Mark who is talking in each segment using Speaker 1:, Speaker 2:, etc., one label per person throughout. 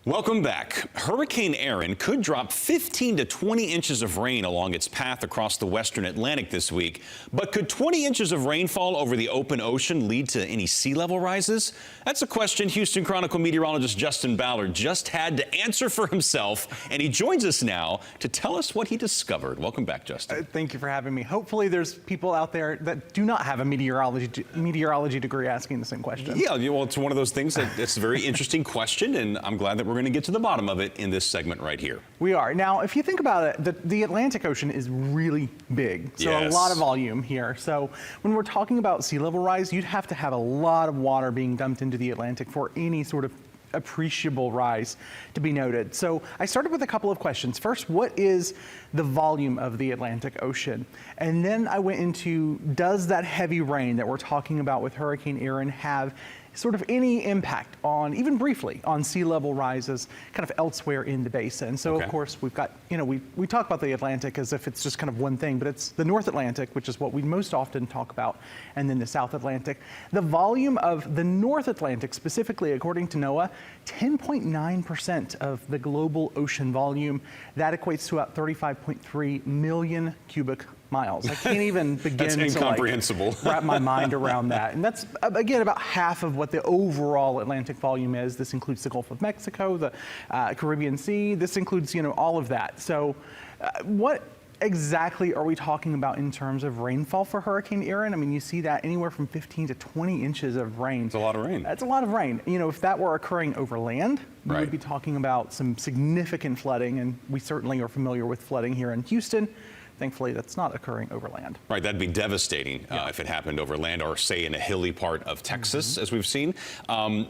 Speaker 1: Welcome back. Hurricane Erin could drop 15 to 20 inches of rain along its path across the western Atlantic this week. But could 20 inches of rainfall over the open ocean lead to any sea level rises? That's a question Houston Chronicle meteorologist Justin Ballard just had to answer for himself, and he joins us now to tell us what he discovered. Welcome back, Justin.
Speaker 2: Thank you for having me. Hopefully there's people out there that do not have a meteorology degree asking the same question.
Speaker 1: Yeah, well, it's one of those things that it's a very interesting question, and I'm glad that we're going to get to the bottom of it in this segment right here.
Speaker 2: We are. Now, if you think about it, the Atlantic Ocean is really big, so
Speaker 1: Yes.
Speaker 2: a lot of volume here. So when we're talking about sea level rise, you'd have to have a lot of water being dumped into the Atlantic for any sort of appreciable rise to be noted. So I started with a couple of questions. First, what is the volume of the Atlantic Ocean? And then I went into, does that heavy rain that we're talking about with Hurricane Erin have sort of any impact on, even briefly, on sea level rises kind of elsewhere in the basin? So
Speaker 1: Okay.
Speaker 2: of course we've got, we talk about the Atlantic as if it's just kind of one thing, but it's the North Atlantic, which is what we most often talk about, and then the South Atlantic. The volume of the North Atlantic, specifically according to NOAA, 10.9% of the global ocean volume. That equates to about 35.3 million cubic miles. I can't even begin
Speaker 1: That's
Speaker 2: to
Speaker 1: incomprehensible.
Speaker 2: wrap my mind around that. And that's, again, about half of what the overall Atlantic volume is. This includes the Gulf of Mexico, the Caribbean Sea. This includes, all of that. So what exactly are we talking about in terms of rainfall for Hurricane Erin? I mean, you see that anywhere from 15 to 20 inches of rain.
Speaker 1: It's a lot of rain.
Speaker 2: That's a lot of rain. If that were occurring over land, we
Speaker 1: Right.
Speaker 2: would be talking about some significant flooding, and we certainly are familiar with flooding here in Houston. Thankfully, that's not occurring over land.
Speaker 1: Right, that'd be devastating if it happened over land or, say, in a hilly part of Texas, as we've seen.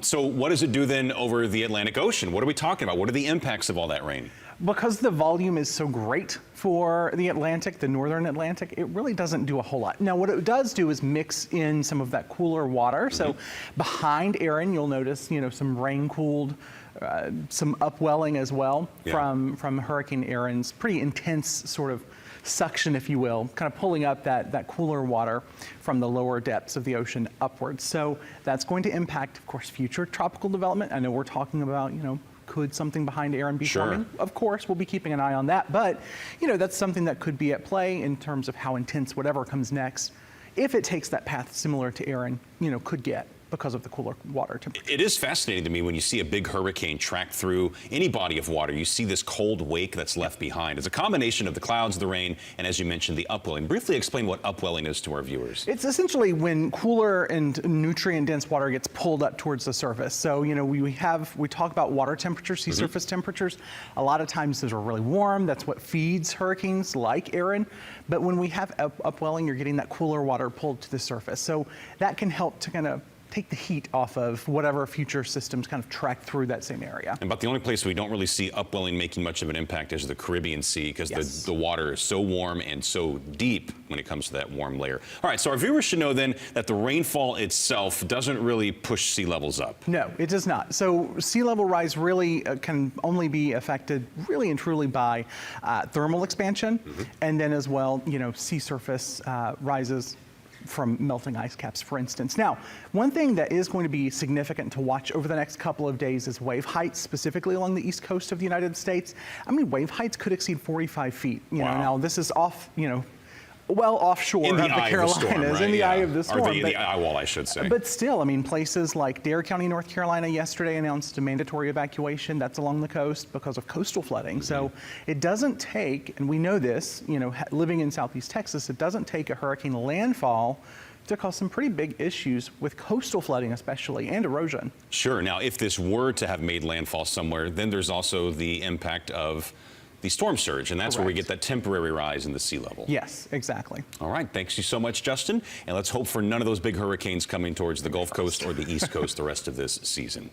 Speaker 1: So what does it do then over the Atlantic Ocean? What are we talking about? What are the impacts of all that rain?
Speaker 2: Because the volume is so great for the Atlantic, the northern Atlantic, it really doesn't do a whole lot. Now, what it does do is mix in some of that cooler water. So behind Erin, you'll notice, some rain-cooled, some upwelling as well from Hurricane Erin's pretty intense sort of suction, if you will, kind of pulling up that cooler water from the lower depths of the ocean upwards. So that's going to impact, of course, future tropical development. I know we're talking about, could something behind Erin be forming? Of course, we'll be keeping an eye on that. But, that's something that could be at play in terms of how intense whatever comes next, if it takes that path similar to Erin, could get, because of the cooler water temperature.
Speaker 1: It is fascinating to me when you see a big hurricane track through any body of water. You see this cold wake that's left behind. It's a combination of the clouds, the rain, and as you mentioned, the upwelling. Briefly explain what upwelling is to our viewers.
Speaker 2: It's essentially when cooler and nutrient-dense water gets pulled up towards the surface. So, we talk about water temperatures, sea surface temperatures. A lot of times those are really warm. That's what feeds hurricanes like Erin. But when we have upwelling, you're getting that cooler water pulled to the surface. So that can help to kind of take the heat off of whatever future systems kind of track through that same area.
Speaker 1: And but the only place we don't really see upwelling making much of an impact is the Caribbean Sea, because the water is so warm and so deep when it comes to that warm layer. All right, so our viewers should know then that the rainfall itself doesn't really push sea levels up.
Speaker 2: No, it does not. So sea level rise really can only be affected really and truly by thermal expansion, and then as well, sea surface rises from melting ice caps, for instance. Now, one thing that is going to be significant to watch over the next couple of days is wave heights, specifically along the east coast of the United States. I mean, wave heights could exceed 45 feet. Now this is off, well offshore of the Carolinas, in the eye of the storm.
Speaker 1: Or the eye wall, I should say.
Speaker 2: But still, I mean, places like Dare County, North Carolina yesterday announced a mandatory evacuation. That's along the coast because of coastal flooding. So it doesn't take, and we know this, living in Southeast Texas, it doesn't take a hurricane landfall to cause some pretty big issues with coastal flooding especially, and erosion.
Speaker 1: Sure. Now, if this were to have made landfall somewhere, then there's also the impact of the storm surge, and that's where we get that temporary rise in the sea level.
Speaker 2: Yes, exactly.
Speaker 1: All right, thanks you so much, Justin, and let's hope for none of those big hurricanes coming towards the Gulf Coast or the East Coast the rest of this season.